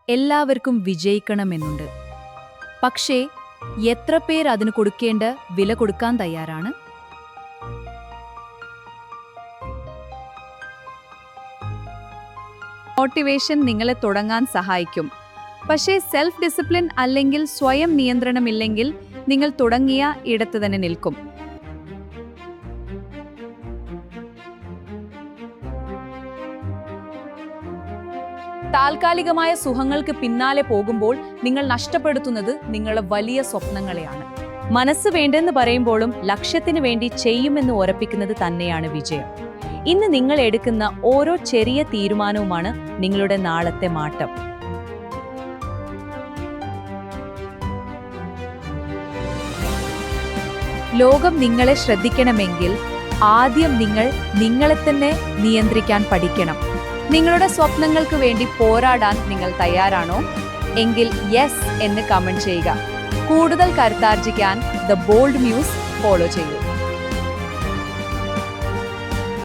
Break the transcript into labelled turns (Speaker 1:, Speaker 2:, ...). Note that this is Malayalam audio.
Speaker 1: എല്ലാവർക്കും വിജയിക്കണമെന്നുണ്ട്. പക്ഷേ എത്ര പേർ അതിന് കൊടുക്കേണ്ട വില കൊടുക്കാൻ തയ്യാറാണ്? മോട്ടിവേഷൻ നിങ്ങളെ തുടങ്ങാൻ സഹായിക്കും. പക്ഷേ സെൽഫ് ഡിസിപ്ലിൻ അല്ലെങ്കിൽ സ്വയം നിയന്ത്രണമില്ലെങ്കിൽ നിങ്ങൾ തുടങ്ങിയ ഇടത്ത് തന്നെ നിൽക്കും. താൽക്കാലികമായ സുഖങ്ങൾക്ക് പിന്നാലെ പോകുമ്പോൾ നിങ്ങൾ നഷ്ടപ്പെടുത്തുന്നത് നിങ്ങളുടെ വലിയ സ്വപ്നങ്ങളെയാണ്. മനസ്സ് വേണ്ടെന്ന് പറയുമ്പോഴും ലക്ഷ്യത്തിന് വേണ്ടി ചെയ്യുമെന്ന് ഉറപ്പിക്കുന്നത് തന്നെയാണ് വിജയം. ഇന്ന് നിങ്ങൾ എടുക്കുന്ന ഓരോ ചെറിയ തീരുമാനവുമാണ് നിങ്ങളുടെ നാളത്തെ മാറ്റം. ലോകം നിങ്ങളെ ശ്രദ്ധിക്കണമെങ്കിൽ ആദ്യം നിങ്ങൾ നിങ്ങളെ തന്നെ നിയന്ത്രിക്കാൻ പഠിക്കണം. നിങ്ങളുടെ സ്വപ്നങ്ങൾക്ക് വേണ്ടി പോരാടാൻ നിങ്ങൾ തയ്യാറാണോ? എങ്കിൽ യെസ് എന്ന് കമന്റ് ചെയ്യുക. കൂടുതൽ കരുത്താർജിക്കാൻ ദ ബോൾഡ് ന്യൂസ് ഫോളോ ചെയ്യൂ.